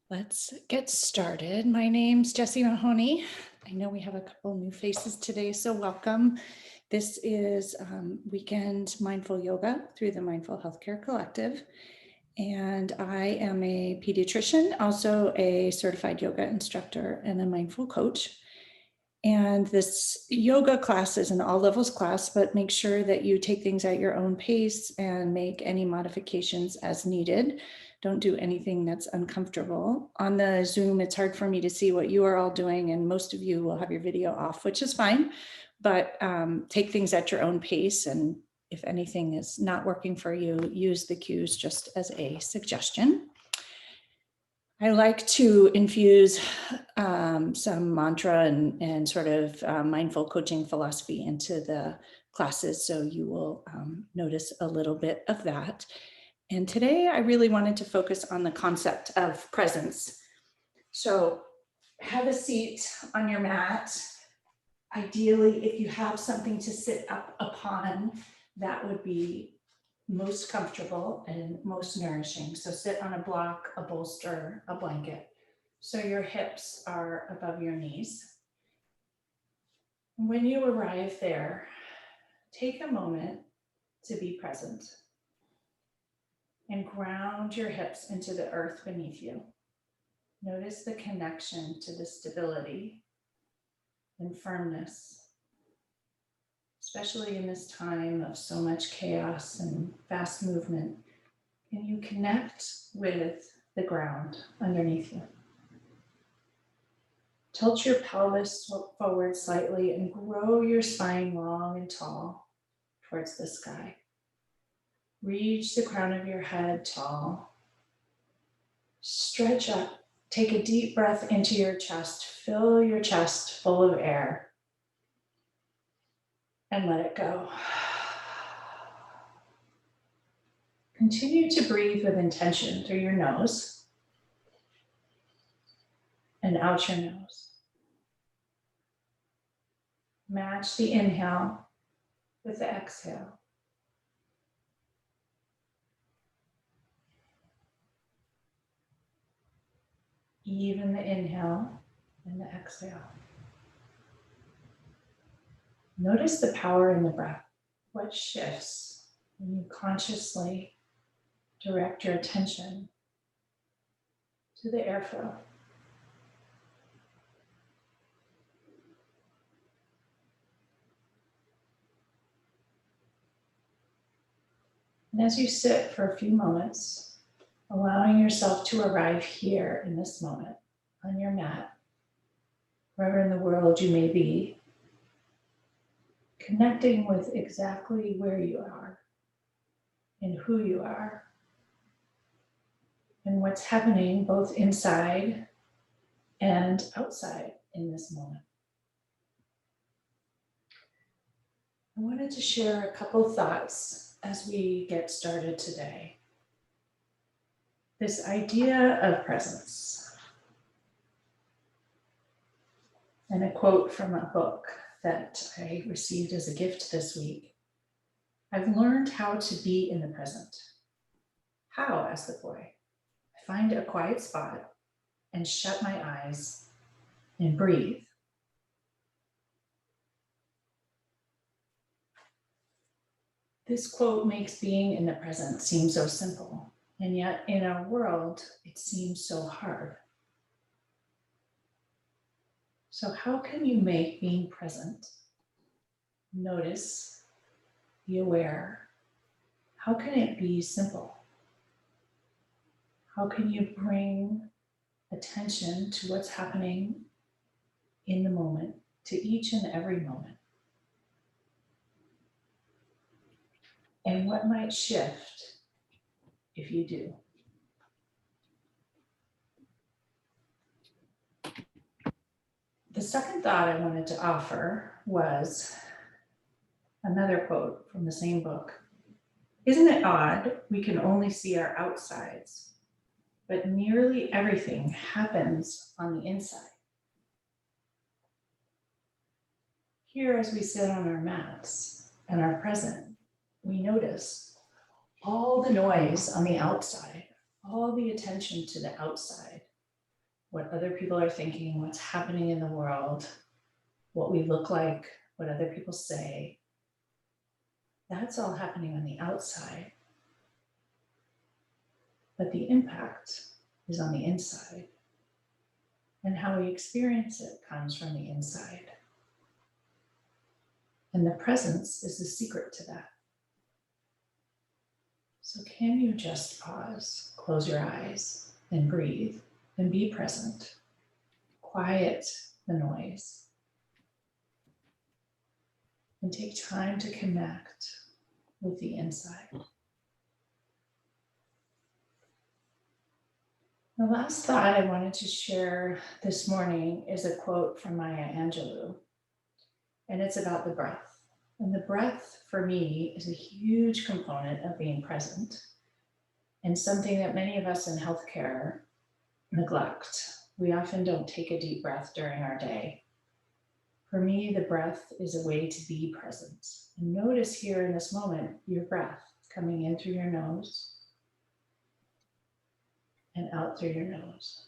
Let's get started. My name's Jessie Mahoney. I know we have a couple new faces today, so welcome. This is weekend mindful yoga through the Mindful Healthcare Collective. And I am a pediatrician, also a certified yoga instructor and a mindful coach. And this yoga class is an all levels class, but make sure that you take things at your own pace and make any modifications as needed. Don't do anything that's uncomfortable. On the Zoom, it's hard for me to see what you are all doing, and most of you will have your video off, which is fine, but take things at your own pace. And if anything is not working for you, use the cues just as a suggestion. I like to infuse some mantra and sort of mindful coaching philosophy into the classes, so you will notice a little bit of that. And today I really wanted to focus on the concept of presence. So have a seat on your mat. Ideally, if you have something to sit up upon, that would be most comfortable and most nourishing. So sit on a block, a bolster, a blanket, so your hips are above your knees. When you arrive there, take a moment to be present and ground your hips into the earth beneath you. Notice the connection to the stability and firmness, especially in this time of so much chaos and fast movement. Can you connect with the ground underneath you? Tilt your pelvis forward slightly and grow your spine long and tall towards the sky. Reach the crown of your head tall. Stretch up. Take a deep breath into your chest. Fill your chest full of air and let it go. Continue to breathe with intention through your nose and out your nose. Match the inhale with the exhale. Even the inhale and the exhale. Notice the power in the breath. What shifts when you consciously direct your attention to the airflow? And as you sit for a few moments, allowing yourself to arrive here in this moment on your mat, wherever in the world you may be, connecting with exactly where you are and who you are and what's happening both inside and outside in this moment. I wanted to share a couple thoughts as we get started today. This idea of presence, and a quote from a book that I received as a gift this week. I've learned how to be in the present. How? Asked the boy. I find a quiet spot and shut my eyes and breathe. This quote makes being in the present seem so simple, and yet in our world, it seems so hard. So how can you make being present? Notice, be aware. How can it be simple? How can you bring attention to what's happening in the moment, to each and every moment? And what might shift if you do? The second thought I wanted to offer was another quote from the same book. Isn't it odd we can only see our outsides, but nearly everything happens on the inside? Here, as we sit on our mats and are present, we notice all the noise on the outside, all the attention to the outside, what other people are thinking, what's happening in the world, what we look like, what other people say. That's all happening on the outside. But the impact is on the inside. And how we experience it comes from the inside. And the presence is the secret to that. So can you just pause, close your eyes, and breathe, and be present? Quiet the noise. And take time to connect with the inside. The last thought I wanted to share this morning is a quote from Maya Angelou, and it's about the breath. And the breath, for me, is a huge component of being present, and something that many of us in healthcare neglect. We often don't take a deep breath during our day. For me, the breath is a way to be present. And notice here in this moment, your breath coming in through your nose and out through your nose.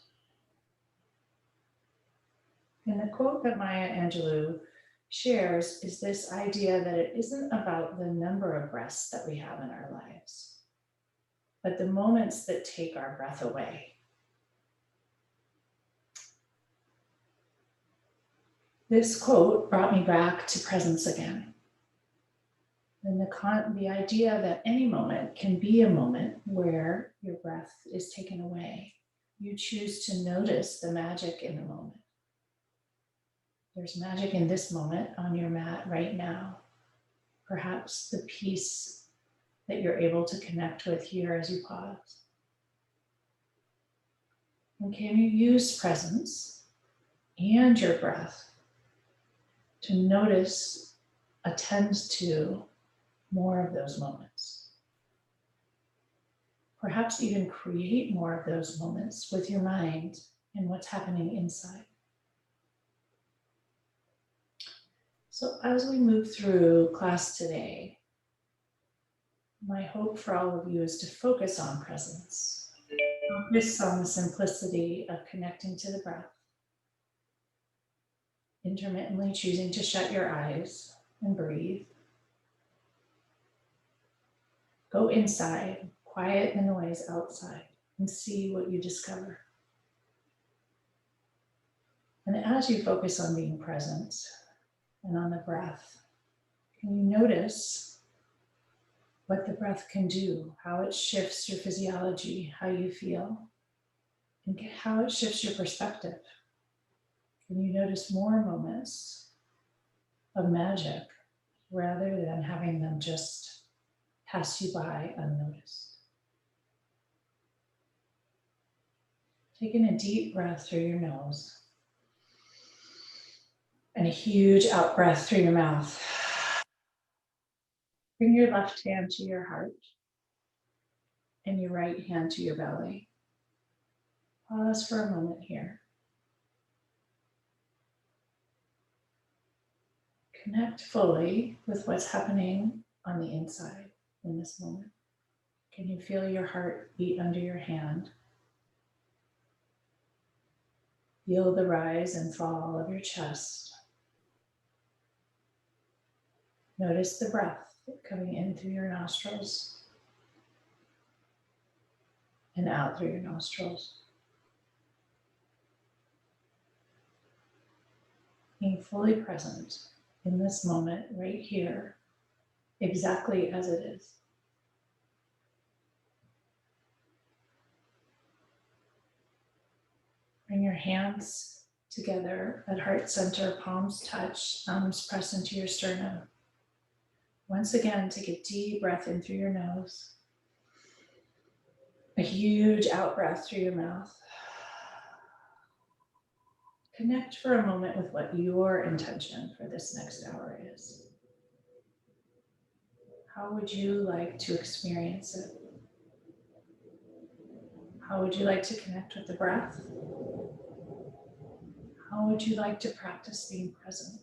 And the quote that Maya Angelou shares is this idea that it isn't about the number of breaths that we have in our lives, but the moments that take our breath away. This quote brought me back to presence again. And the idea that any moment can be a moment where your breath is taken away. You choose to notice the magic in the moment. There's magic in this moment on your mat right now. Perhaps the peace that you're able to connect with here as you pause. And can you use presence and your breath to notice, attend to more of those moments? Perhaps even create more of those moments with your mind and what's happening inside. So as we move through class today, my hope for all of you is to focus on presence. Focus on the simplicity of connecting to the breath. Intermittently choosing to shut your eyes and breathe. Go inside, quiet the noise outside, and see what you discover. And as you focus on being present and on the breath, can you notice what the breath can do, how it shifts your physiology, how you feel, and how it shifts your perspective? Can you notice more moments of magic rather than having them just pass you by unnoticed? Taking a deep breath through your nose and a huge out breath through your mouth. Bring your left hand to your heart and your right hand to your belly. Pause for a moment here. Connect fully with what's happening on the inside in this moment. Can you feel your heart beat under your hand? Feel the rise and fall of your chest. Notice the breath coming in through your nostrils and out through your nostrils. Being fully present in this moment right here, exactly as it is. Bring your hands together at heart center, palms touch, thumbs press into your sternum. Once again, take a deep breath in through your nose. A huge out breath through your mouth. Connect for a moment with what your intention for this next hour is. How would you like to experience it? How would you like to connect with the breath? How would you like to practice being present?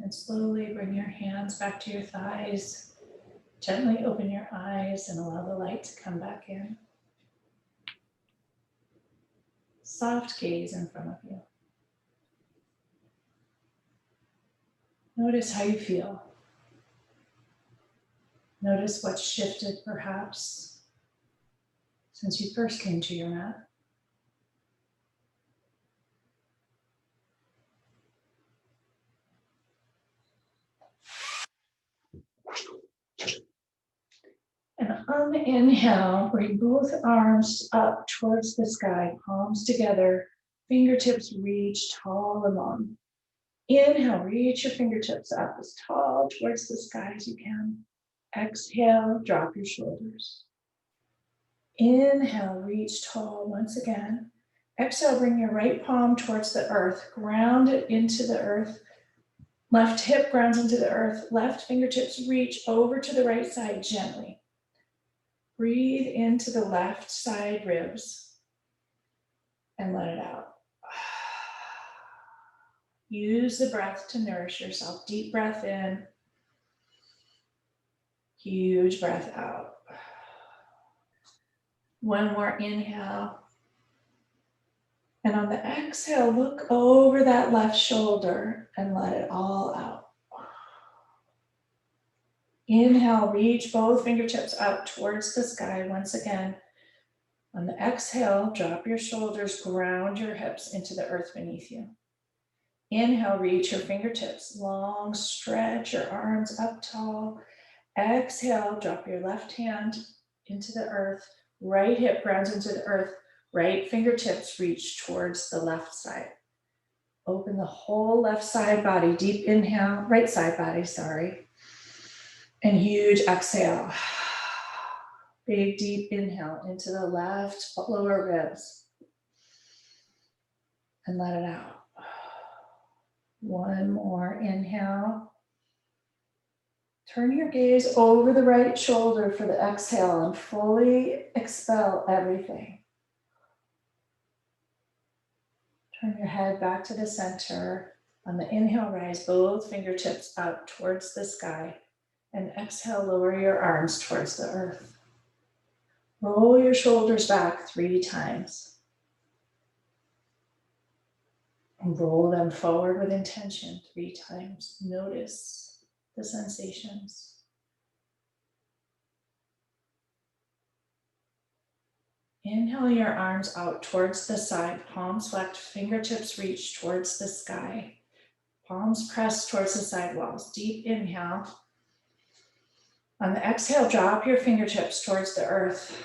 And And slowly bring your hands back to your thighs. Gently open your eyes and allow the light to come back in. Soft gaze in front of you. Notice how you feel. Notice what's shifted perhaps since you first came to your mat. And on the inhale, bring both arms up towards the sky, palms together, fingertips reach tall and long. Inhale, reach your fingertips up as tall towards the sky as you can. Exhale, drop your shoulders. Inhale, reach tall once again. Exhale, bring your right palm towards the earth, ground it into the earth. Left hip grounds into the earth, left fingertips reach over to the right side gently. Breathe into the left side ribs and let it out. Use the breath to nourish yourself. Deep breath in, huge breath out. One more inhale. And on the exhale, look over that left shoulder and let it all out. Inhale, reach both fingertips up towards the sky once again. On the exhale, drop your shoulders, ground your hips into the earth beneath you. Inhale, reach your fingertips long, stretch your arms up tall. Exhale, drop your left hand into the earth. Right hip grounds into the earth. Right fingertips reach towards the left side. Open the whole left side body. Deep inhale, right side body, sorry. And huge exhale. Big deep inhale into the left lower ribs. And let it out. One more inhale. Turn your gaze over the right shoulder for the exhale and fully expel everything. Turn your head back to the center. On the inhale, rise both fingertips up towards the sky. And exhale, lower your arms towards the earth. Roll your shoulders back 3 times. And roll them forward with intention 3 times. Notice the sensations. Inhale your arms out towards the side, palms flex, fingertips reach towards the sky. Palms press towards the side walls. Deep inhale. On the exhale, drop your fingertips towards the earth.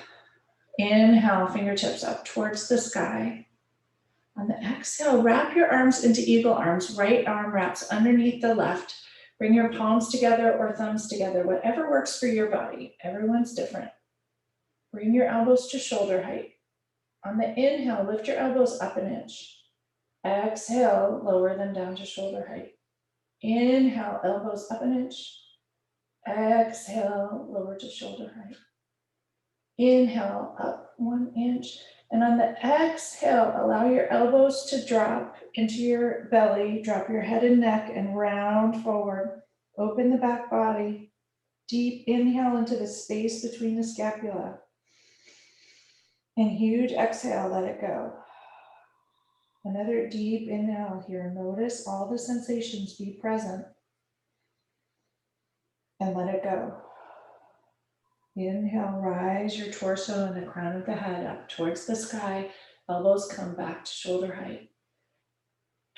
Inhale, fingertips up towards the sky. On the exhale, wrap your arms into eagle arms. Right arm wraps underneath the left. Bring your palms together or thumbs together, whatever works for your body. Everyone's different. Bring your elbows to shoulder height. On the inhale, lift your elbows up an inch. Exhale, lower them down to shoulder height. Inhale, elbows up an inch. Exhale, lower to shoulder height. Inhale, up 1 inch. And on the exhale, allow your elbows to drop into your belly. Drop your head and neck and round forward. Open the back body. Deep inhale into the space between the scapula. And huge exhale, let it go. Another deep inhale here. Notice all the sensations, be present. And let it go. Inhale, rise your torso and the crown of the head up towards the sky. Elbows come back to shoulder height.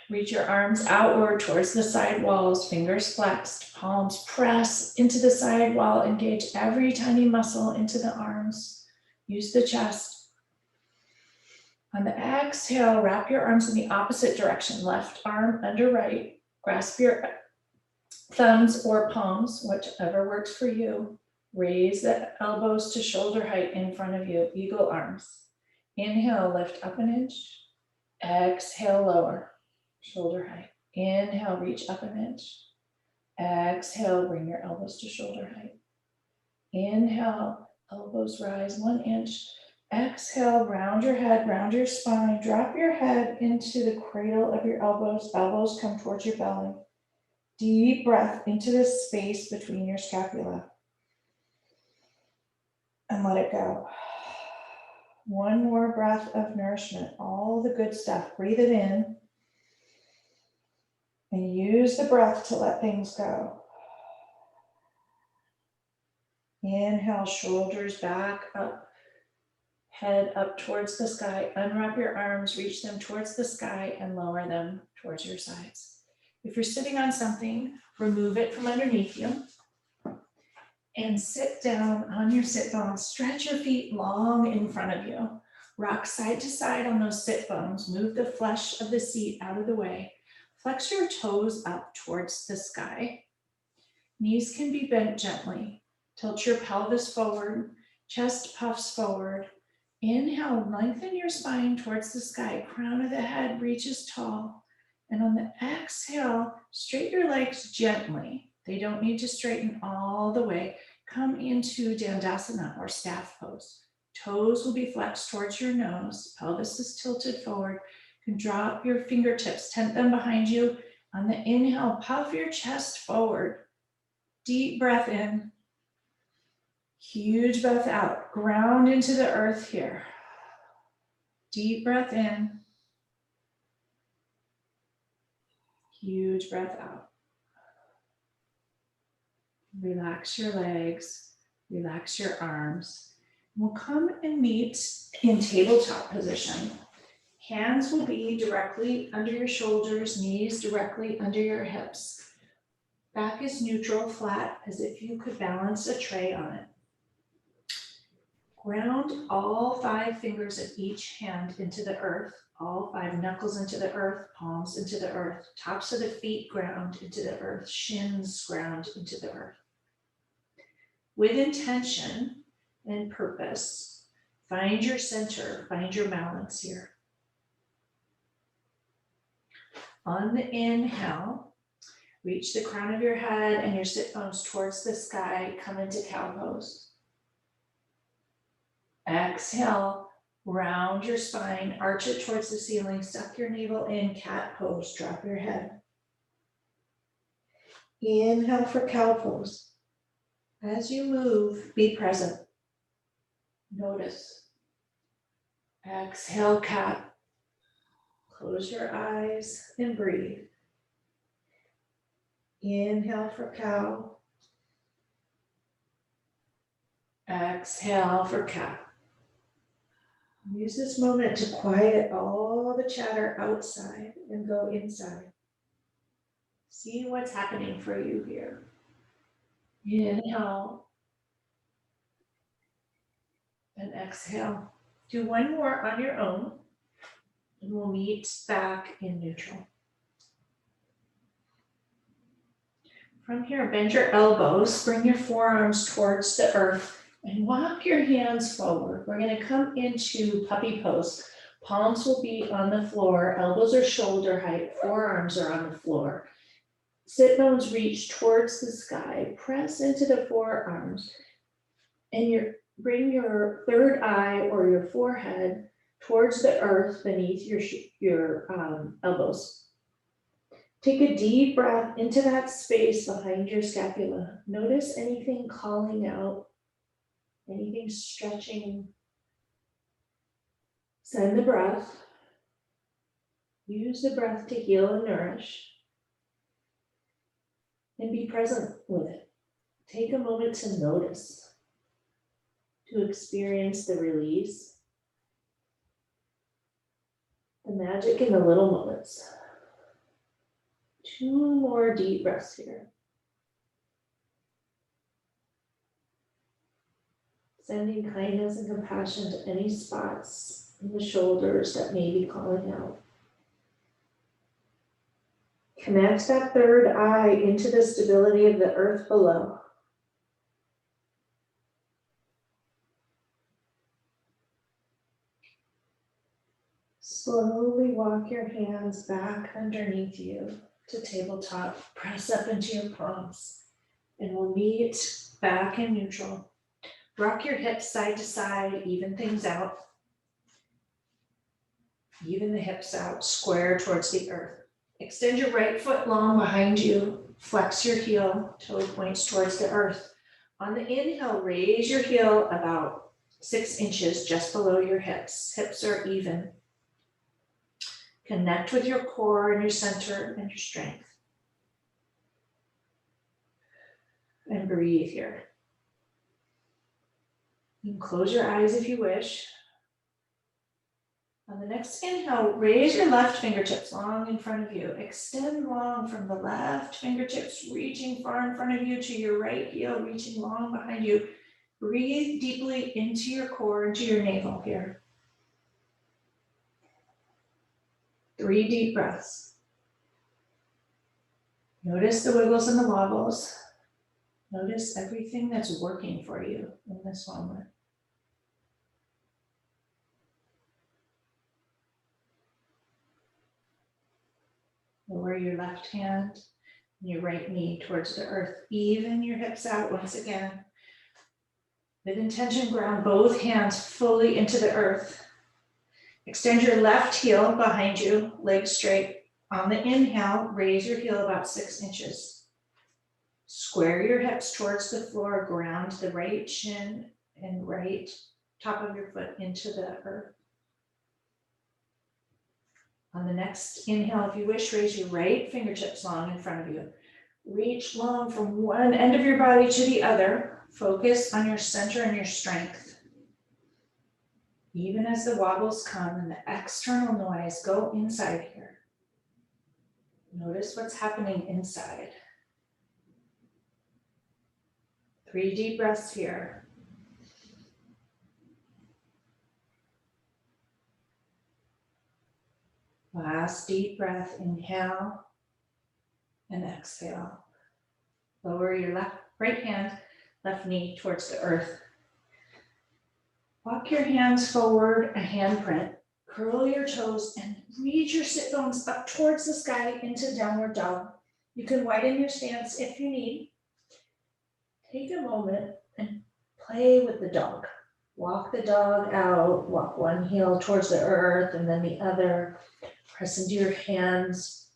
Reach your arms outward towards the side walls, fingers flexed, palms press into the side wall. Engage every tiny muscle into the arms. Use the chest. On the exhale, wrap your arms in the opposite direction. Left arm under right. Grasp your thumbs or palms, whichever works for you. Raise the elbows to shoulder height in front of you. Eagle arms. Inhale, lift up an inch. Exhale, lower. Shoulder height. Inhale, reach up an inch. Exhale, bring your elbows to shoulder height. Inhale, elbows rise 1 inch. Exhale, round your head, round your spine. Drop your head into the cradle of your elbows. Elbows come towards your belly. Deep breath into this space between your scapula. And let it go. One more breath of nourishment, all the good stuff. Breathe it in. And use the breath to let things go. Inhale, shoulders back up. Head up towards the sky. Unwrap your arms, reach them towards the sky and lower them towards your sides. If you're sitting on something, remove it from underneath you and sit down on your sit bones. Stretch your feet long in front of you. Rock side to side on those sit bones. Move the flesh of the seat out of the way. Flex your toes up towards the sky. Knees can be bent gently. Tilt your pelvis forward. Chest puffs forward. Inhale, lengthen your spine towards the sky. Crown of the head reaches tall. And on the exhale, straighten your legs gently. They don't need to straighten all the way. Come into Dandasana or staff pose. Toes will be flexed towards your nose. Pelvis is tilted forward. You can drop your fingertips, tent them behind you. On the inhale, puff your chest forward. Deep breath in. Huge breath out. Ground into the earth here. Deep breath in. Huge breath out. Relax your legs. Relax your arms. We'll come and meet in tabletop position. Hands will be directly under your shoulders, knees directly under your hips. Back is neutral, flat, as if you could balance a tray on it. Ground all 5 fingers of each hand into the earth, all 5 knuckles into the earth, palms into the earth, tops of the feet ground into the earth, shins ground into the earth. With intention and purpose, find your center, find your balance here. On the inhale, reach the crown of your head and your sit bones towards the sky, come into cow pose. Exhale, round your spine, arch it towards the ceiling, suck your navel in, cat pose, drop your head. Inhale for cow pose. As you move, be present. Notice. Exhale, cat. Close your eyes and breathe. Inhale for cow. Exhale for cat. Use this moment to quiet all the chatter outside and go inside. See what's happening for you here. Inhale and exhale. Do one more on your own and we'll meet back in neutral. From here, bend your elbows, bring your forearms towards the earth and walk your hands forward. We're going to come into puppy pose. Palms will be on the floor, elbows are shoulder height, forearms are on the floor. Sit bones reach towards the sky, press into the forearms, and bring your third eye or your forehead towards the earth beneath your elbows. Take a deep breath into that space behind your scapula. Notice anything calling out, anything stretching. Send the breath. Use the breath to heal and nourish. And be present with it. Take a moment to notice, to experience the release, the magic in the little moments. 2 more deep breaths here. Sending kindness and compassion to any spots in the shoulders that may be calling out. Connect that third eye into the stability of the earth below. Slowly walk your hands back underneath you to tabletop. Press up into your palms and we'll meet back in neutral. Rock your hips side to side, even things out. Even the hips out, square towards the earth. Extend your right foot long behind you. Flex your heel, toe points towards the earth. On the inhale, raise your heel about 6 inches just below your hips. Hips are even. Connect with your core and your center and your strength. And breathe here. You can close your eyes if you wish. On the next inhale, raise your left fingertips long in front of you. Extend long from the left fingertips, reaching far in front of you to your right heel, reaching long behind you. Breathe deeply into your core, into your navel here. 3 deep breaths. Notice the wiggles and the wobbles. Notice everything that's working for you in this moment. Lower your left hand and your right knee towards the earth. Even your hips out once again. With intention, ground both hands fully into the earth. Extend your left heel behind you, legs straight. On the inhale, raise your heel about 6 inches. Square your hips towards the floor, ground the right shin and right top of your foot into the earth. On the next inhale, if you wish, raise your right fingertips long in front of you. Reach long from one end of your body to the other. Focus on your center and your strength. Even as the wobbles come and the external noise, go inside here. Notice what's happening inside. 3 deep breaths here. Last deep breath, inhale and exhale. Lower your right hand, left knee towards the earth. Walk your hands forward, a handprint. Curl your toes and reach your sit bones up towards the sky into downward dog. You can widen your stance if you need. Take a moment and play with the dog. Walk the dog out, walk one heel towards the earth and then the other. Press into your hands.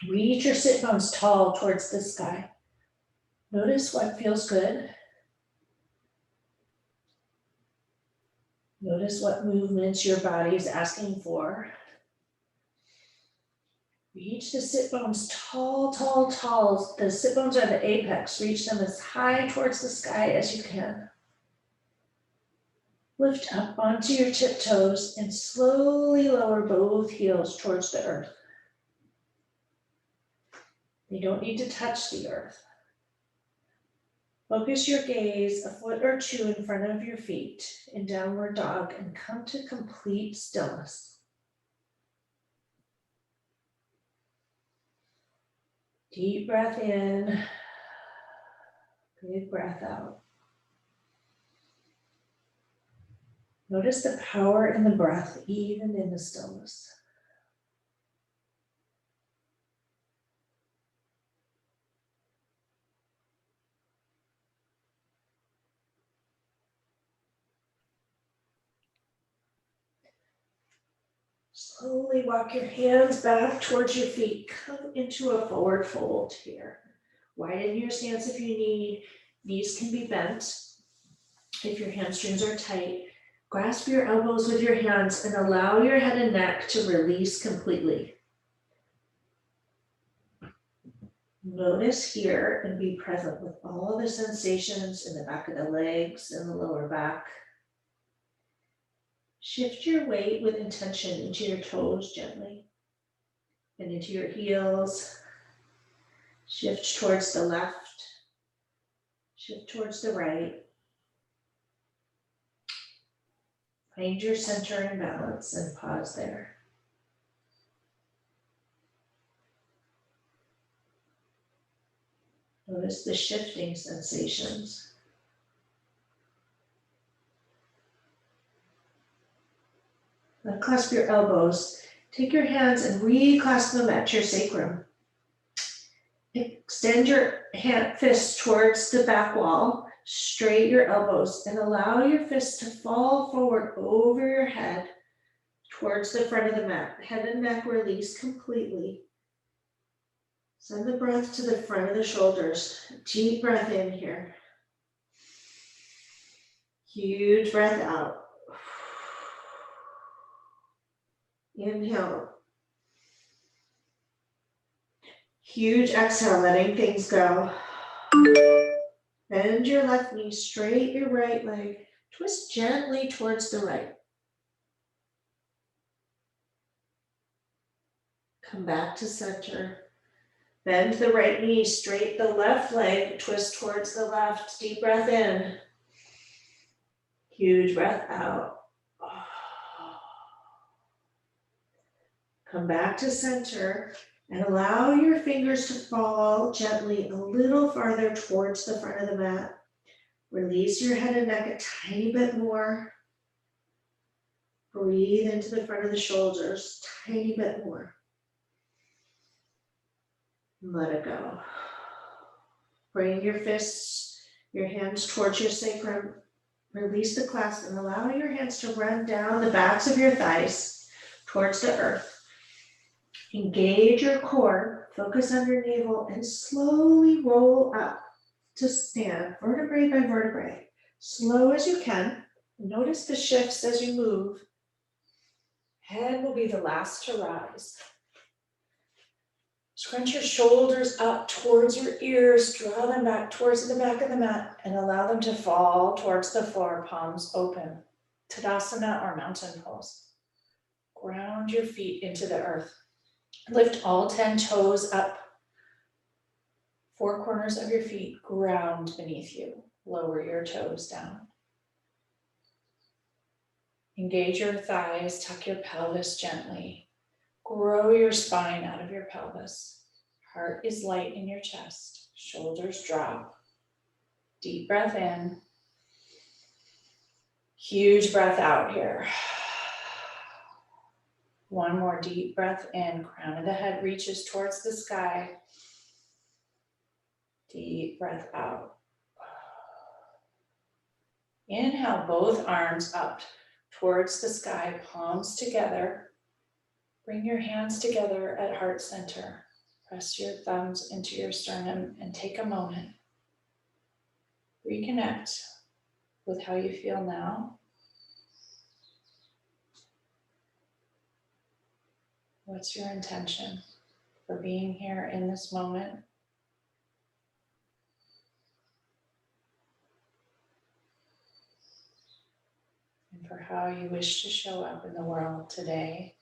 Reach your sit bones tall towards the sky. Notice what feels good. Notice what movements your body is asking for. Reach the sit bones tall, tall, tall. The sit bones are the apex. Reach them as high towards the sky as you can. Lift up onto your tiptoes and slowly lower both heels towards the earth. They don't need to touch the earth. Focus your gaze a foot or 2 in front of your feet in downward dog and come to complete stillness. Deep breath in, big breath out. Notice the power in the breath, even in the stillness. Slowly walk your hands back towards your feet. Come into a forward fold here. Widen your stance if you need. Knees can be bent if your hamstrings are tight. Grasp your elbows with your hands and allow your head and neck to release completely. Notice here and be present with all the sensations in the back of the legs and the lower back. Shift your weight with intention into your toes gently and into your heels. Shift towards the left. Shift towards the right. Find your center and balance and pause there. Notice the shifting sensations. Now clasp your elbows. Take your hands and reclasp them at your sacrum. Extend your fists towards the back wall. Straight your elbows and allow your fists to fall forward over your head towards the front of the mat. Head and neck release completely. Send the breath to the front of the shoulders. Deep breath in here. Huge breath out. Inhale. Huge exhale, letting things go. Bend your left knee straight, your right leg. Twist gently towards the right. Come back to center. Bend the right knee straight, the left leg, twist towards the left. Deep breath in. Huge breath out. Come back to center and allow your fingers to fall gently a little farther towards the front of the mat. Release your head and neck a tiny bit more. Breathe into the front of the shoulders, tiny bit more. Let it go. Bring your fists, your hands towards your sacrum. Release the clasp and allow your hands to run down the backs of your thighs towards the earth. Engage your core, focus on your navel, and slowly roll up to stand, vertebrae by vertebrae. Slow as you can. Notice the shifts as you move. Head will be the last to rise. Scrunch your shoulders up towards your ears, draw them back towards the back of the mat, and allow them to fall towards the floor, palms open. Tadasana or mountain pose. Ground your feet into the earth. Lift all 10 toes up. 4 corners of your feet ground beneath you. Lower your toes down. Engage your thighs, tuck your pelvis gently. Grow your spine out of your pelvis. Heart is light in your chest. Shoulders drop. Deep breath in. Huge breath out here. One more deep breath in. Crown of the head reaches towards the sky. Deep breath out. Inhale, both arms up towards the sky, palms together. Bring your hands together at heart center. Press your thumbs into your sternum and take a moment. Reconnect with how you feel now. What's your intention for being here in this moment? And for how you wish to show up in the world today,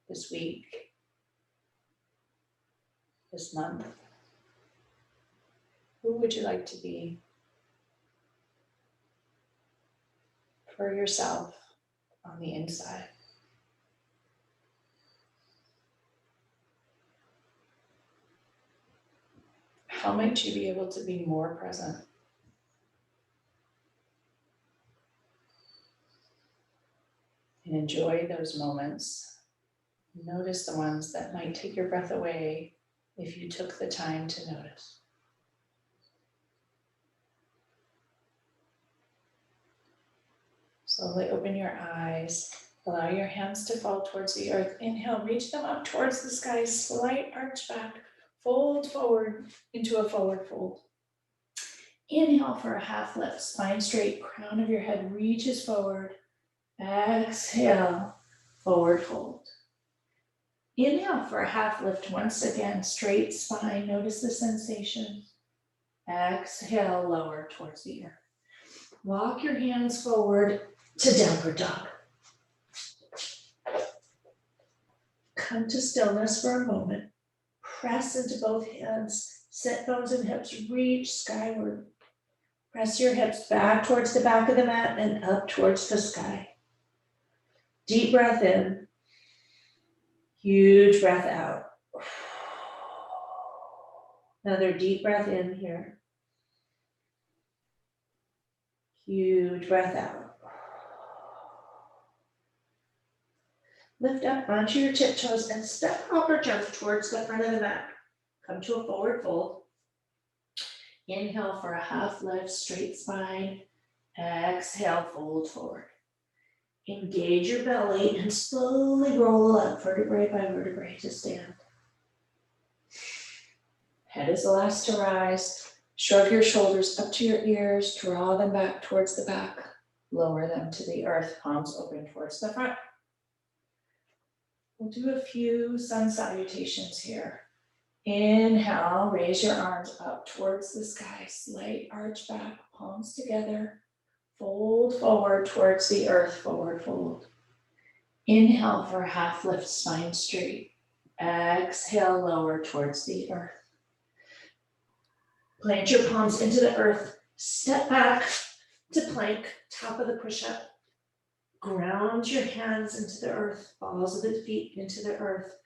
this week, this month. Who would you like to be for yourself on the inside? How might you be able to be more present? And enjoy those moments. Notice the ones that might take your breath away if you took the time to notice. Slowly open your eyes. Allow your hands to fall towards the earth. Inhale, reach them up towards the sky. Slight arch back. Fold forward into a forward fold. Inhale for a half lift. Spine straight. Crown of your head reaches forward. Exhale, forward fold. Inhale for a half lift once again. Straight spine. Notice the sensation. Exhale, lower towards the earth. Walk your hands forward to downward dog. Come to stillness for a moment. Press into both hands. Sit bones and hips. Reach skyward. Press your hips back towards the back of the mat and up towards the sky. Deep breath in. Huge breath out. Another deep breath in here. Huge breath out. Lift up onto your tiptoes and step up or jump towards the front of the mat. Come to a forward fold. Inhale for a half lift, straight spine. Exhale, fold forward. Engage your belly and slowly roll up vertebrae by vertebrae to stand. Head is the last to rise. Shrug your shoulders up to your ears, draw them back towards the back, lower them to the earth, palms open towards the front. We'll do a few sun salutations here. Inhale, raise your arms up towards the sky, slight arch back, palms together, fold forward towards the earth, forward fold. Inhale for a half lift, spine straight. Exhale, lower towards the earth. Plant your palms into the earth, step back to plank, top of the push-up. Ground your hands into the earth, balls of the feet into the earth.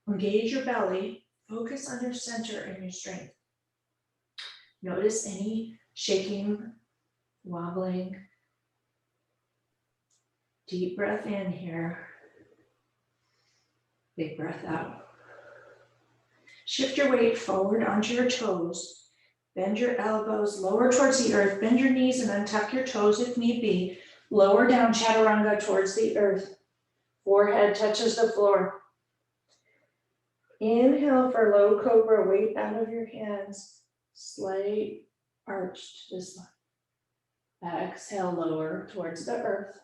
Engage your belly, focus on your center and your strength. Notice any shaking, wobbling. Deep breath in here. Big breath out. Shift your weight forward onto your toes. Bend your elbows, lower towards the earth. Bend your knees and untuck your toes if need be. Lower down chaturanga towards the earth. Forehead touches the floor. Inhale for low cobra, weight out of your hands. Slight arch to the spine. Exhale, lower towards the earth.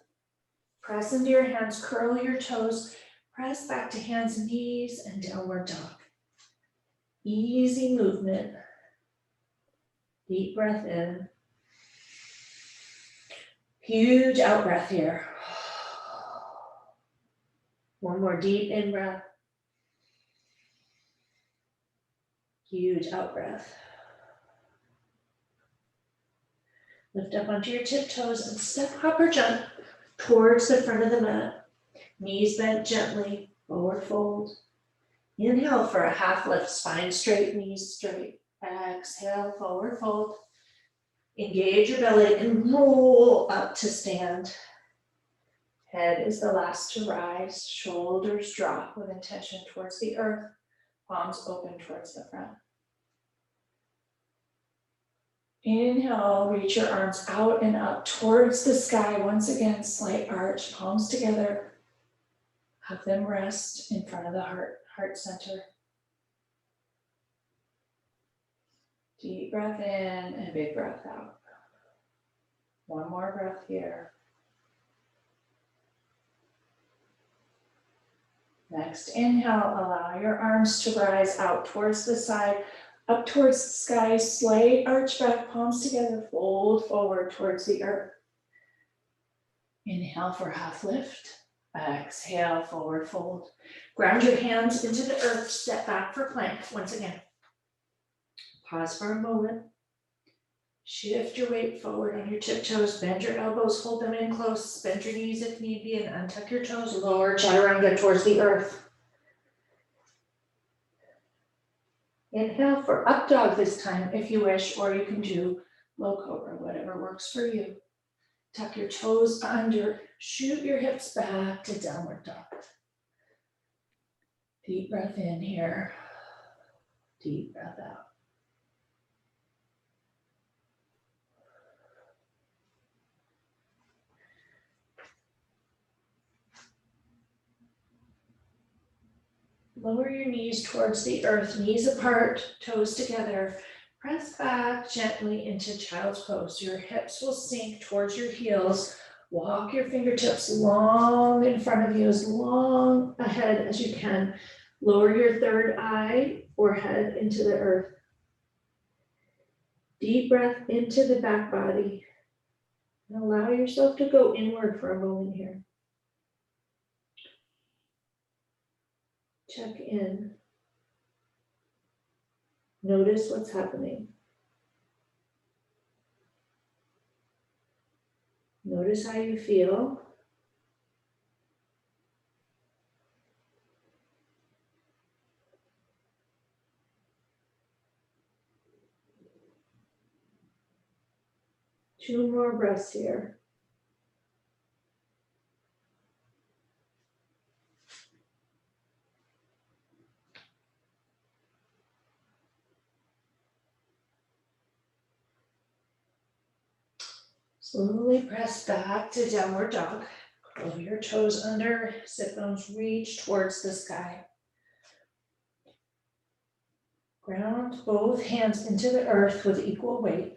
Press into your hands, curl your toes. Press back to hands and knees and downward dog. Easy movement. Deep breath in. Huge out breath here. One more deep in breath. Huge out breath. Lift up onto your tiptoes and step, hop, or jump towards the front of the mat. Knees bent gently, forward fold. Inhale for a half lift, spine straight, knees straight. Exhale, forward fold. Engage your belly and roll up to stand. Head is the last to rise, shoulders drop with intention towards the earth, palms open towards the front. Inhale, reach your arms out and up towards the sky. Once again, slight arch, palms together. Have them rest in front of the heart center. Deep breath in and big breath out. One more breath here. Next, inhale, allow your arms to rise out towards the side, up towards the sky, slight arch back, palms together, fold forward towards the earth. Inhale for half lift. Exhale, forward fold. Ground your hands into the earth, step back for plank once again. Pause for a moment. Shift your weight forward on your tiptoes, bend your elbows, hold them in close, bend your knees if need be, and untuck your toes, lower chaturanga towards the earth. Inhale for up dog this time if you wish, or you can do low cobra, whatever works for you. Tuck your toes under, shoot your hips back to downward dog. Deep breath in here, deep breath out. Lower your knees towards the earth, knees apart, toes together. Press back gently into child's pose. Your hips will sink towards your heels. Walk your fingertips long in front of you, as long ahead as you can. Lower your third eye, forehead into the earth. Deep breath into the back body. And allow yourself to go inward for a moment here. Check in. Notice what's happening. Notice how you feel. Two more breaths here. Slowly press back to downward dog. Curl your toes under, sit bones reach towards the sky. Ground both hands into the earth with equal weight.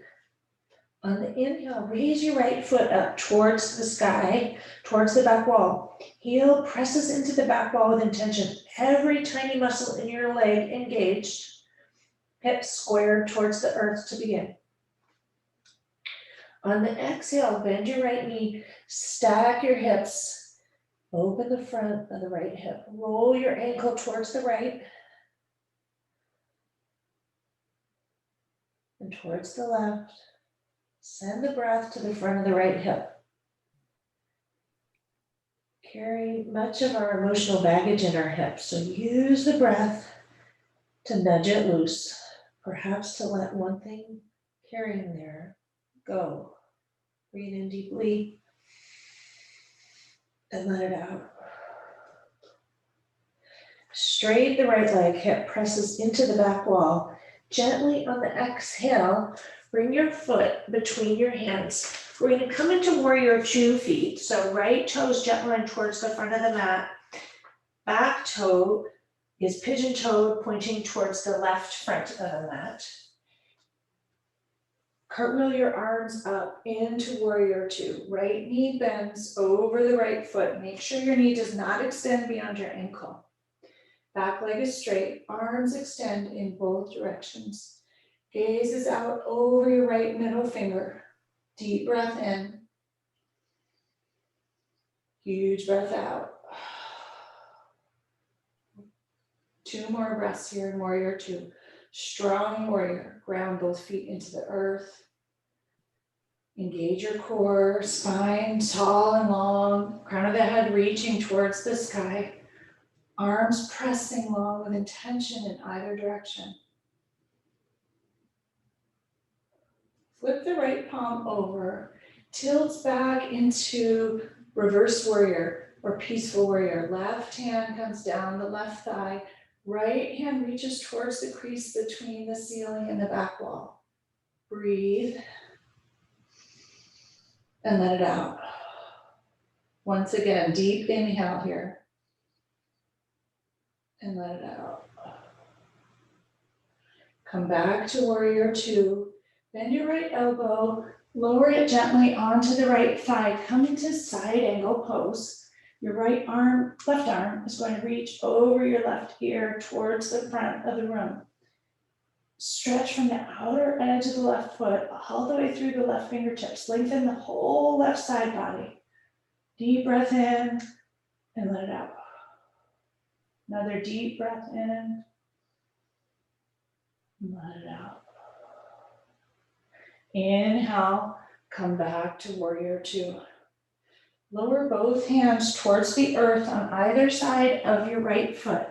On the inhale, raise your right foot up towards the sky, towards the back wall. Heel presses into the back wall with intention. Every tiny muscle in your leg engaged. Hips squared towards the earth to begin. On the exhale, bend your right knee, stack your hips, open the front of the right hip. Roll your ankle towards the right and towards the left. Send the breath to the front of the right hip. Carry much of our emotional baggage in our hips, so use the breath to nudge it loose, perhaps to let one thing carrying there go. Breathe in deeply and let it out. Straighten the right leg, hip presses into the back wall. Gently on the exhale, bring your foot between your hands. We're going to come into warrior 2 feet. So right toes gently towards the front of the mat. Back toe is pigeon toed, pointing towards the left front of the mat. Cartwheel your arms up into warrior 2. Right knee bends over the right foot. Make sure your knee does not extend beyond your ankle. Back leg is straight, arms extend in both directions. Gaze is out over your right middle finger. Deep breath in. Huge breath out. 2 more breaths here in warrior 2. Strong warrior. Ground both feet into the earth. Engage your core, spine tall and long, crown of the head reaching towards the sky. Arms pressing long with intention in either direction. Flip the right palm over, tilts back into reverse warrior or peaceful warrior. Left hand comes down the left thigh. Right hand reaches towards the crease between the ceiling and the back wall. Breathe and let it out. Once again, deep inhale here. And let it out. Come back to warrior 2. Bend your right elbow, lower it gently onto the right thigh. Come into side angle pose. Your right arm, left arm is going to reach over your left ear towards the front of the room. Stretch from the outer edge of the left foot all the way through the left fingertips. Lengthen the whole left side body. Deep breath in and let it out. Another deep breath in. Let it out. Inhale, come back to warrior 2. Lower both hands towards the earth on either side of your right foot.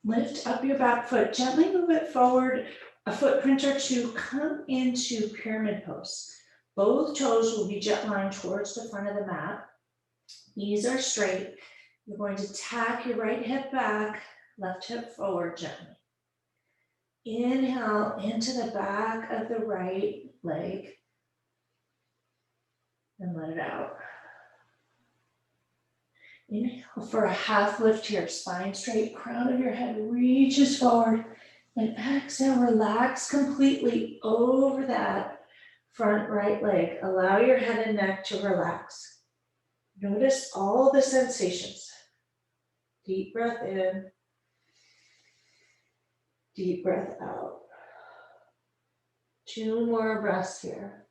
Lift up your back foot, gently move it forward a footprint or 2. Come into pyramid pose. Both toes will be jet lined towards the front of the mat. Knees are straight. You're going to tack your right hip back, left hip forward gently. Inhale into the back of the right leg and let it out. Inhale for a half lift here, spine straight, crown of your head reaches forward, and exhale, relax completely over that front right leg. Allow your head and neck to relax. Notice all the sensations. Deep breath in. Deep breath out. 2 more breaths here.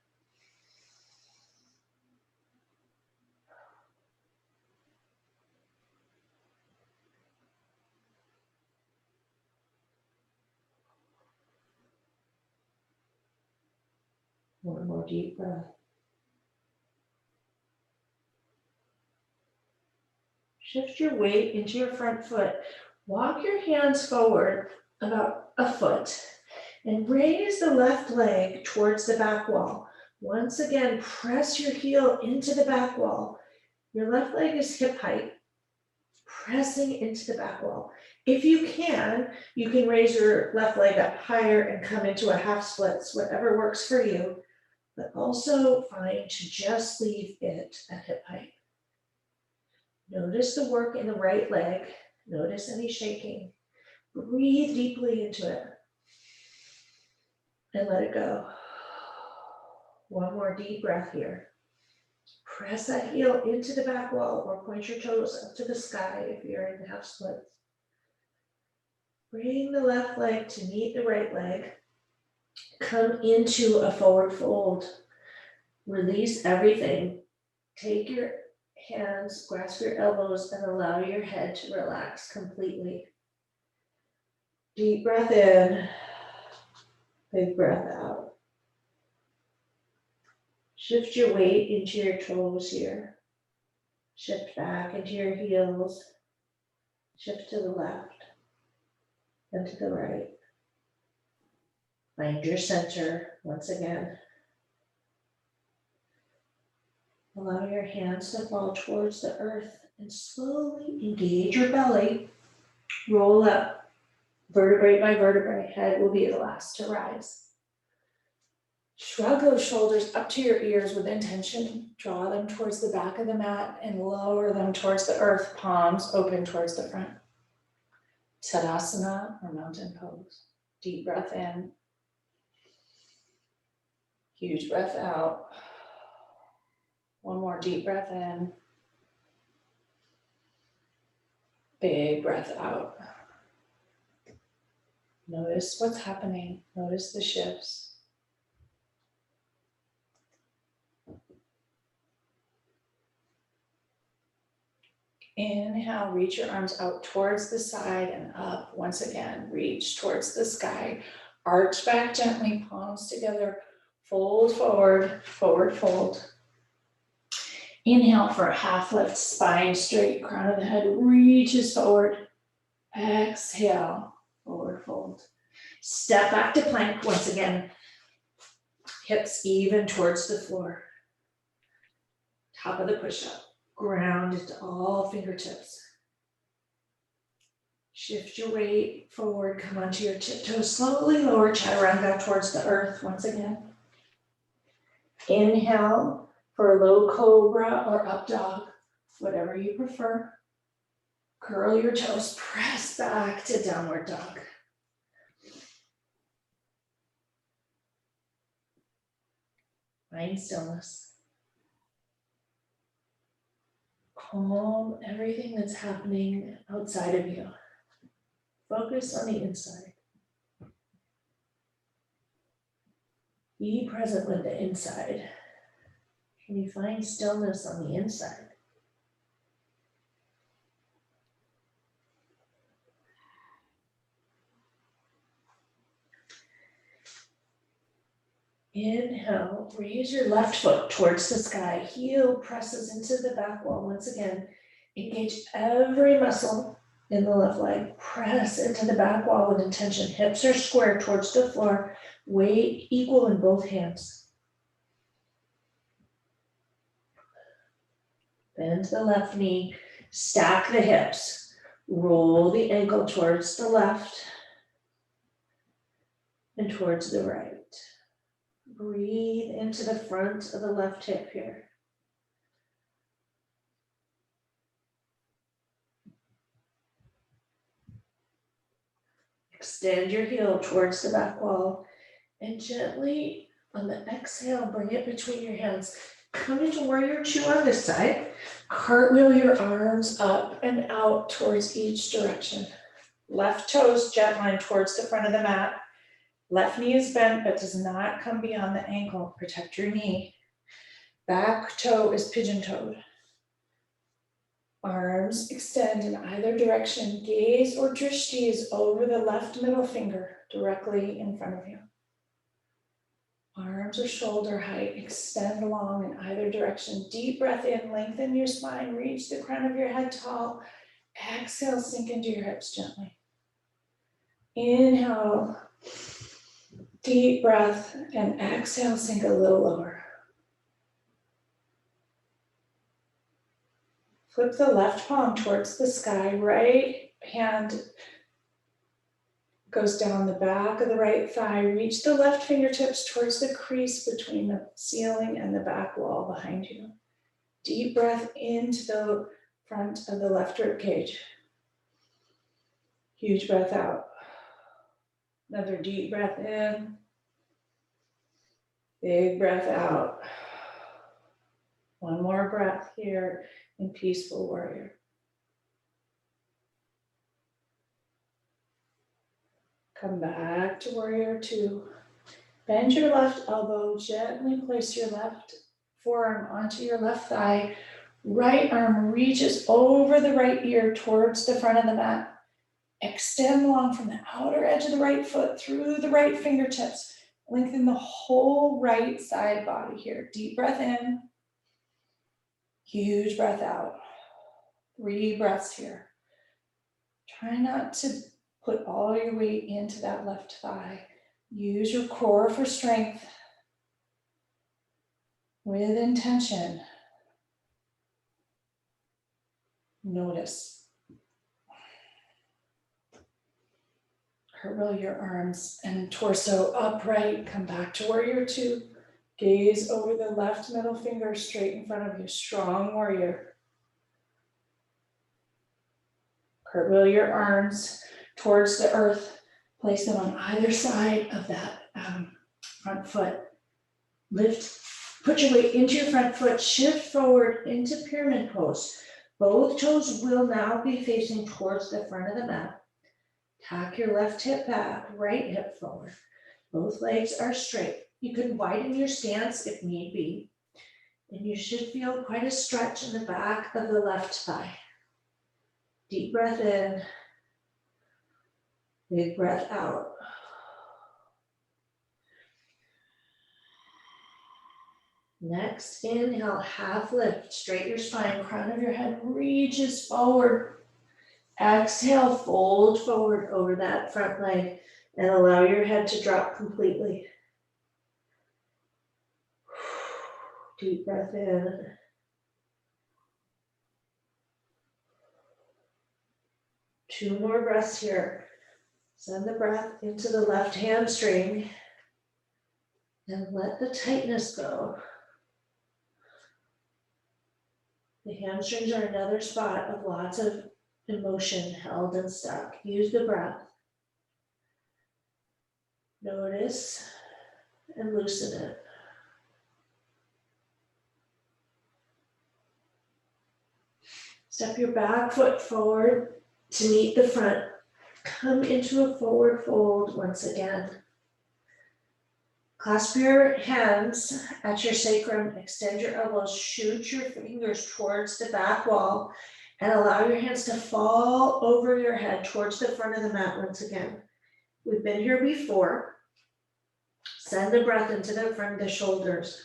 One more deep breath. Shift your weight into your front foot. Walk your hands forward about a foot and raise the left leg towards the back wall. Once again, press your heel into the back wall. Your left leg is hip height, pressing into the back wall. If you can raise your left leg up higher and come into a half splits, whatever works for you, but also find to just leave it at hip height. Notice the work in the right leg. Notice any shaking. Breathe deeply into it and let it go. One more deep breath here. Press that heel into the back wall or point your toes up to the sky if you're in half splits. Bring the left leg to meet the right leg. Come into a forward fold. Release everything. Take your hands, grasp your elbows, and allow your head to relax completely. Deep breath in, big breath out. Shift your weight into your toes here. Shift back into your heels. Shift to the left and to the right. Find your center once again. Allow your hands to fall towards the earth and slowly engage your belly. Roll up, vertebrae by vertebrae. Head will be the last to rise. Shrug those shoulders up to your ears with intention. Draw them towards the back of the mat and lower them towards the earth, palms open towards the front. Tadasana or mountain pose. Deep breath in. Huge breath out. One more deep breath in. Big breath out. Notice what's happening. Notice the shifts. Inhale, reach your arms out towards the side and up. Once again, reach towards the sky. Arch back gently, palms together. Fold forward, forward fold. Inhale for a half lift, spine straight, crown of the head reaches forward. Exhale, forward fold. Step back to plank once again. Hips even towards the floor. Top of the push-up. Ground into all fingertips. Shift your weight forward, come onto your tiptoes, slowly lower chaturanga towards the earth once again. Inhale for a low cobra or up dog, whatever you prefer. Curl your toes, press back to downward dog. Find stillness. Calm everything that's happening outside of you. Focus on the inside. Be present with the inside. Can you find stillness on the inside? Inhale, raise your left foot towards the sky. Heel presses into the back wall once again. Engage every muscle in the left leg. Press into the back wall with intention. Hips are square towards the floor. Weight equal in both hands. Bend the left knee. Stack the hips. Roll the ankle towards the left and towards the right. Breathe into the front of the left hip here. Extend your heel towards the back wall and gently on the exhale, bring it between your hands. Come into warrior two on this side. Cartwheel your arms up and out towards each direction. Left toes jet line towards the front of the mat. Left knee is bent but does not come beyond the ankle. Protect your knee. Back toe is pigeon-toed. Arms extend in either direction. Gaze or drishti is over the left middle finger directly in front of you. Arms or shoulder height extend long in either direction. Deep breath in, lengthen your spine, reach the crown of your head tall. Exhale, sink into your hips gently. Inhale, deep breath, and exhale, sink a little lower. Flip the left palm towards the sky, right hand goes down the back of the right thigh. Reach the left fingertips towards the crease between the ceiling and the back wall behind you. Deep breath into the front of the left rib cage. Huge breath out. Another deep breath in. Big breath out. One more breath here in peaceful warrior. Come back to warrior two. Bend your left elbow, gently place your left forearm onto your left thigh. Right arm reaches over the right ear towards the front of the mat. Extend long from the outer edge of the right foot through the right fingertips. Lengthen the whole right side body here. Deep breath in. Huge breath out. 3 breaths here. Try not to put all your weight into that left thigh. Use your core for strength with intention. Notice. Curl your arms and torso upright. Come back to warrior two. Gaze over the left middle finger straight in front of you. Strong warrior. Curl your arms towards the earth. Place them on either side of that front foot. Lift, put your weight into your front foot. Shift forward into pyramid pose. Both toes will now be facing towards the front of the mat. Tack your left hip back, right hip forward. Both legs are straight. You can widen your stance if need be. And you should feel quite a stretch in the back of the left thigh. Deep breath in. Big breath out. Next, inhale, half lift. Straighten your spine, crown of your head reaches forward. Exhale, fold forward over that front leg and allow your head to drop completely. Deep breath in. Two more breaths here. Send the breath into the left hamstring and let the tightness go. The hamstrings are another spot of lots of emotion held and stuck. Use the breath. Notice and loosen it. Step your back foot forward to meet the front. Come into a forward fold once again. Clasp your hands at your sacrum, extend your elbows, shoot your fingers towards the back wall, and allow your hands to fall over your head towards the front of the mat once again. We've been here before. Send the breath into the front of the shoulders.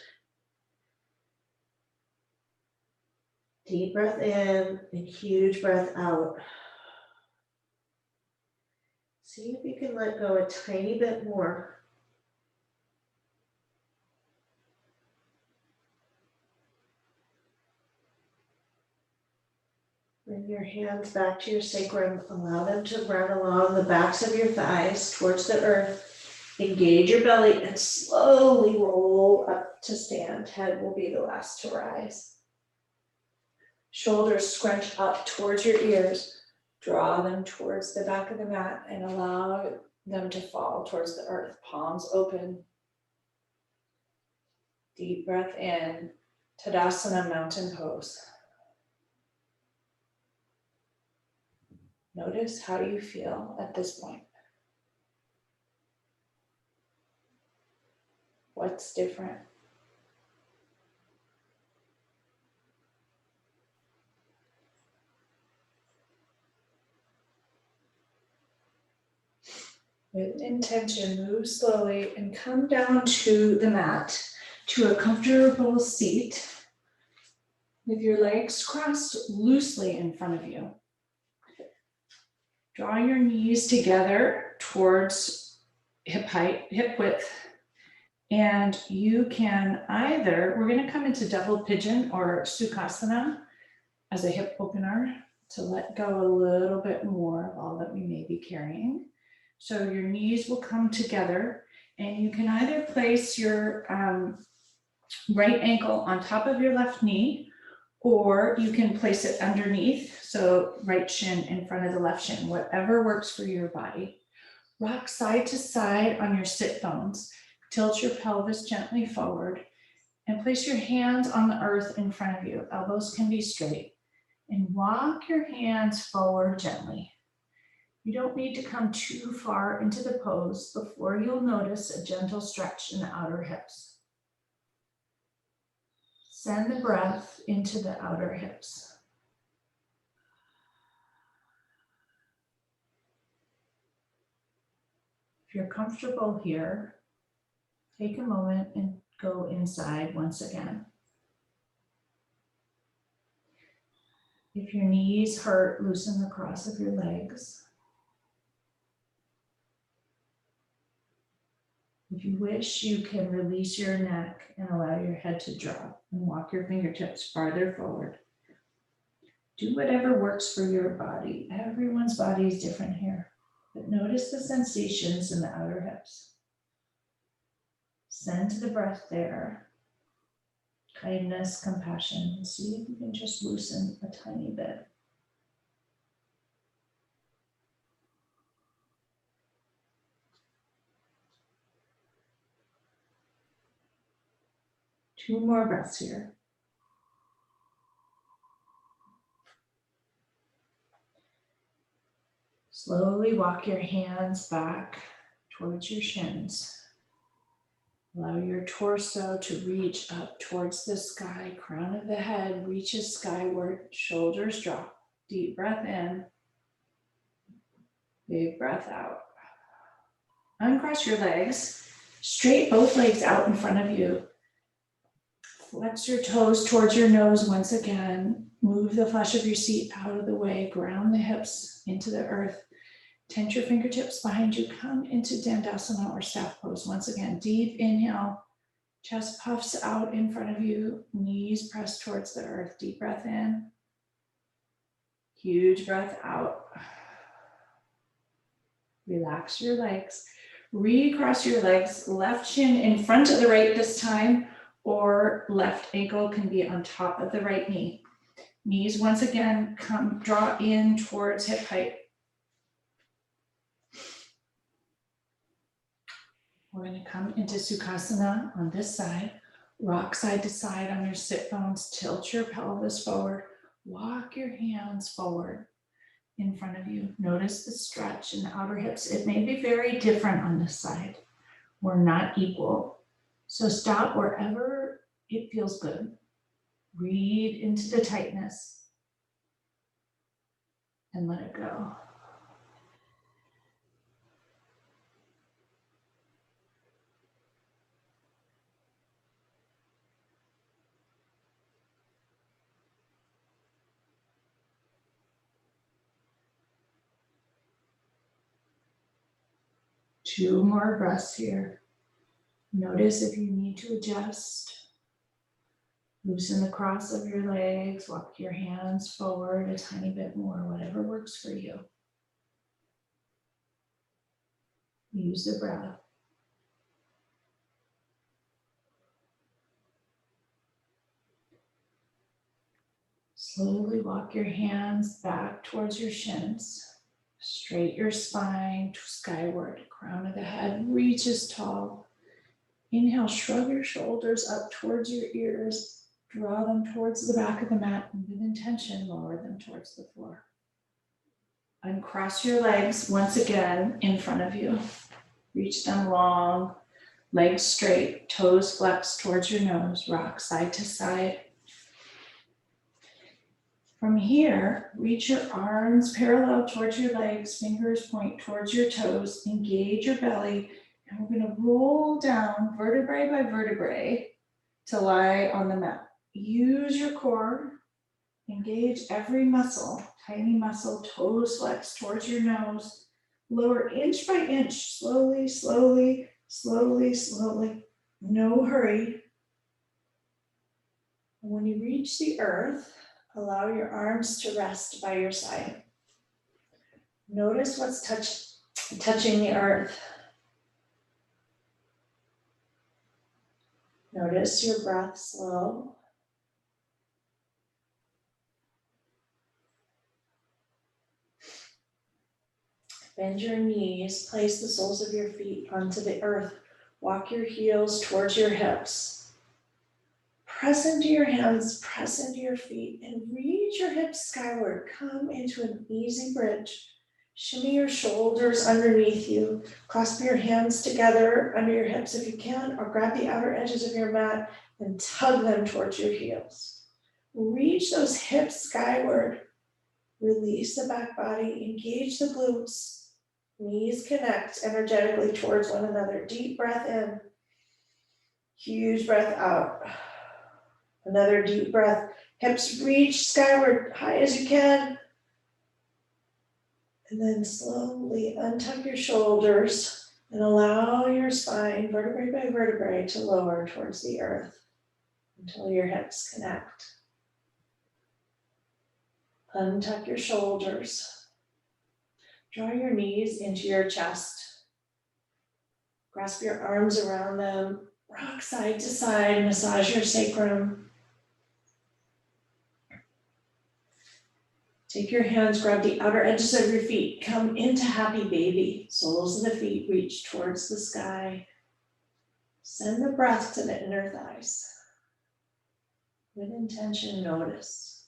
Deep breath in and huge breath out. See if you can let go a tiny bit more. Bring your hands back to your sacrum. Allow them to run along the backs of your thighs towards the earth. Engage your belly and slowly roll up to stand. Head will be the last to rise. Shoulders scrunch up towards your ears. Draw them towards the back of the mat and allow them to fall towards the earth. Palms open. Deep breath in. Tadasana, mountain pose. Notice how you feel at this point. What's different? With intention, move slowly and come down to the mat, to a comfortable seat with your legs crossed loosely in front of you. Draw your knees together towards hip height, hip width, and you can either, we're going to come into double pigeon or sukhasana as a hip opener to let go a little bit more of all that we may be carrying. So your knees will come together and you can either place your right ankle on top of your left knee, Or you can place it underneath, so right shin in front of the left shin, whatever works for your body. Rock side to side on your sit bones. Tilt your pelvis gently forward and place your hands on the earth in front of you. Elbows can be straight. And walk your hands forward gently. You don't need to come too far into the pose before you'll notice a gentle stretch in the outer hips. Send the breath into the outer hips. If you're comfortable here, take a moment and go inside once again. If your knees hurt, loosen the cross of your legs. If you wish, you can release your neck and allow your head to drop and walk your fingertips farther forward. Do whatever works for your body. Everyone's body is different here, but notice the sensations in the outer hips. Send the breath there. Kindness, compassion. See if you can just loosen a tiny bit. Two more breaths here. Slowly walk your hands back towards your shins. Allow your torso to reach up towards the sky. Crown of the head reaches skyward. Shoulders drop. Deep breath in. Big breath out. Uncross your legs. Straight both legs out in front of you. Flex your toes towards your nose once again. Move the flesh of your seat out of the way. Ground the hips into the earth. Tense your fingertips behind you. Come into Dandasana or staff pose. Once again, deep inhale. Chest puffs out in front of you. Knees press towards the earth. Deep breath in. Huge breath out. Relax your legs. Recross your legs. Left shin in front of the right this time, or left ankle can be on top of the right knee. Knees once again draw in towards hip height. We're going to come into Sukhasana on this side. Rock side to side on your sit bones. Tilt your pelvis forward. Walk your hands forward in front of you. Notice the stretch in the outer hips. It may be very different on this side. We're not equal. So stop wherever it feels good. Breathe into the tightness and let it go. Two more breaths here. Notice if you need to adjust. Loosen the cross of your legs, walk your hands forward a tiny bit more, whatever works for you. Use the breath. Slowly walk your hands back towards your shins. Straight your spine skyward. Crown of the head reaches tall. Inhale, shrug your shoulders up towards your ears. Draw them towards the back of the mat, and with intention, lower them towards the floor. Uncross your legs once again in front of you. Reach them long, legs straight, toes flexed towards your nose, rock side to side. From here, reach your arms parallel towards your legs, fingers point towards your toes, engage your belly, and we're going to roll down vertebrae by vertebrae to lie on the mat. Use your core, engage every muscle, tiny muscle, toes flexed towards your nose, lower inch by inch, slowly, slowly, slowly, slowly, no hurry. When you reach the earth, allow your arms to rest by your side. Notice what's touching the earth. Notice your breath slow. Bend your knees, place the soles of your feet onto the earth. Walk your heels towards your hips. Press into your hands, press into your feet, and reach your hips skyward. Come into an easy bridge. Shimmy your shoulders underneath you. Clasp your hands together under your hips if you can, or grab the outer edges of your mat and tug them towards your heels. Reach those hips skyward. Release the back body, engage the glutes. Knees connect energetically towards one another. Deep breath in. Huge breath out. Another deep breath. Hips reach skyward, high as you can. And then slowly untuck your shoulders and allow your spine, vertebrae by vertebrae, to lower towards the earth until your hips connect. Untuck your shoulders. Draw your knees into your chest. Grasp your arms around them. Rock side to side, massage your sacrum. Take your hands, grab the outer edges of your feet. Come into happy baby. Soles of the feet reach towards the sky. Send the breath to the inner thighs. With intention, notice.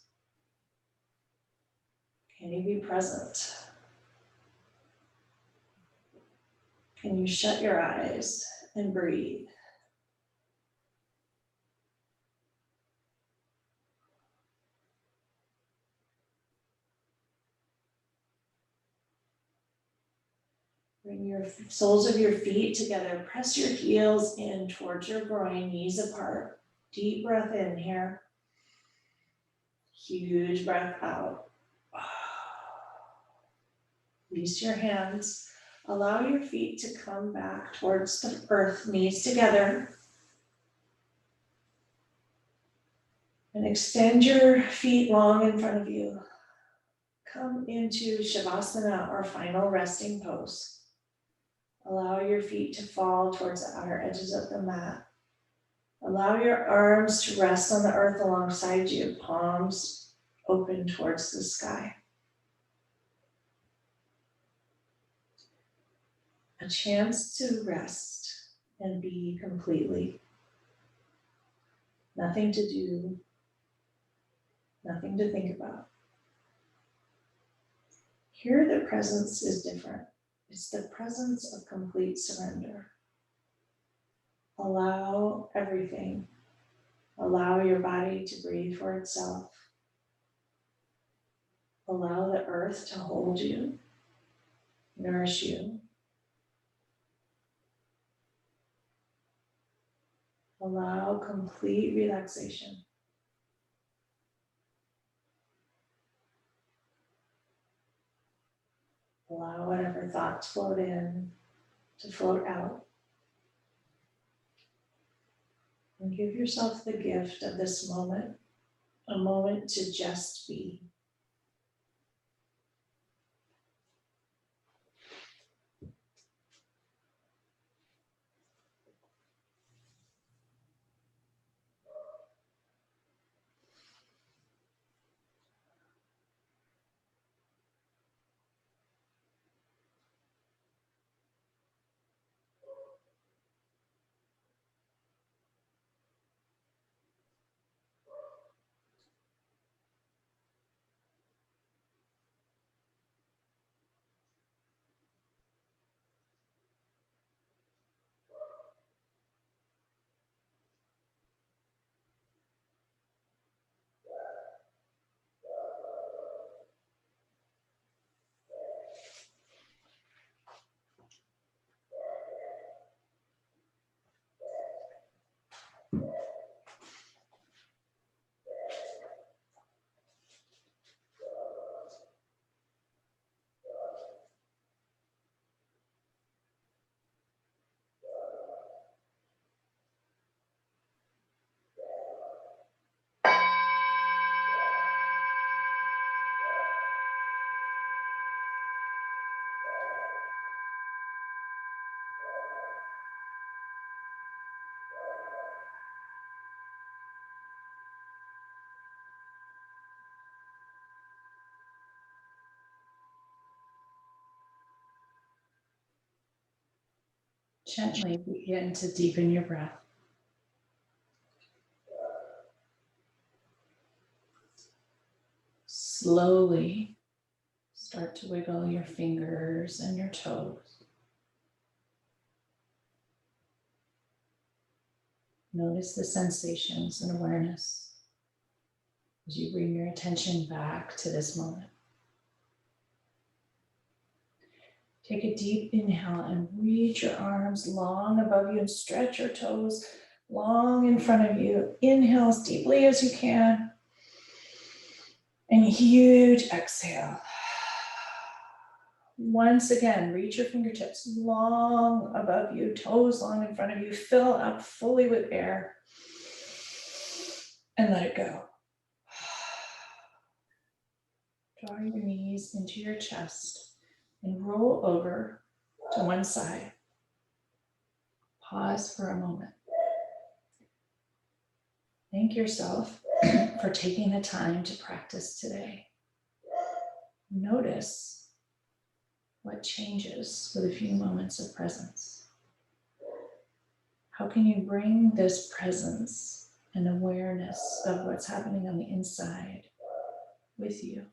Can you be present? Can you shut your eyes and breathe? Bring your soles of your feet together. Press your heels in towards your groin, knees apart. Deep breath in here. Huge breath out. Release your hands. Allow your feet to come back towards the earth, knees together. And extend your feet long in front of you. Come into Shavasana, or final resting pose. Allow your feet to fall towards the outer edges of the mat. Allow your arms to rest on the earth alongside you, palms open towards the sky. A chance to rest and be completely. Nothing to do, nothing to think about. Here the presence is different. It's the presence of complete surrender. Allow everything. Allow your body to breathe for itself. Allow the earth to hold you, nourish you. Allow complete relaxation. Allow whatever thoughts float in to float out. And give yourself the gift of this moment, a moment to just be. Gently begin to deepen your breath. Slowly start to wiggle your fingers and your toes. Notice the sensations and awareness as you bring your attention back to this moment. Take a deep inhale and reach your arms long above you and stretch your toes long in front of you. Inhale as deeply as you can. And huge exhale. Once again, reach your fingertips long above you, toes long in front of you. Fill up fully with air and let it go. Draw your knees into your chest and roll over to one side. Pause for a moment. Thank yourself for taking the time to practice today. Notice what changes with a few moments of presence. How can you bring this presence and awareness of what's happening on the inside with you?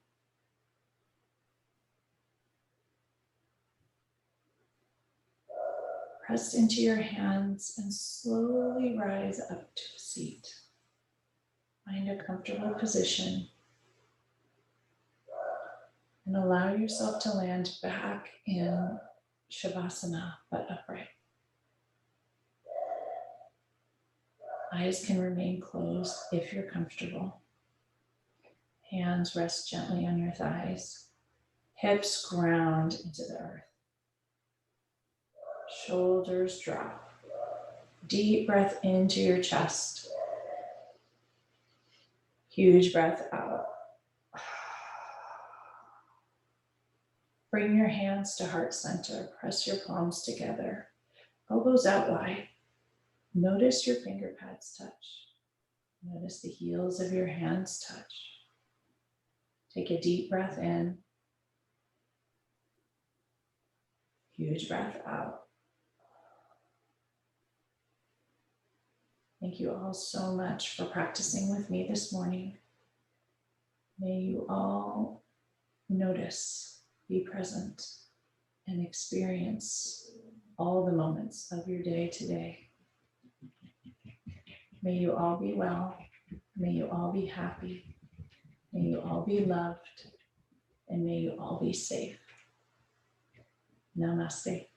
Press into your hands and slowly rise up to a seat. Find a comfortable position and allow yourself to land back in Shavasana, but upright. Eyes can remain closed if you're comfortable. Hands rest gently on your thighs. Hips ground into the earth. Shoulders drop. Deep breath into your chest. Huge breath out. Bring your hands to heart center. Press your palms together. Elbows out wide. Notice your finger pads touch. Notice the heels of your hands touch. Take a deep breath in. Huge breath out. Thank you all so much for practicing with me this morning. May you all notice, be present, and experience all the moments of your day today. May you all be well. May you all be happy. May you all be loved. And may you all be safe. Namaste.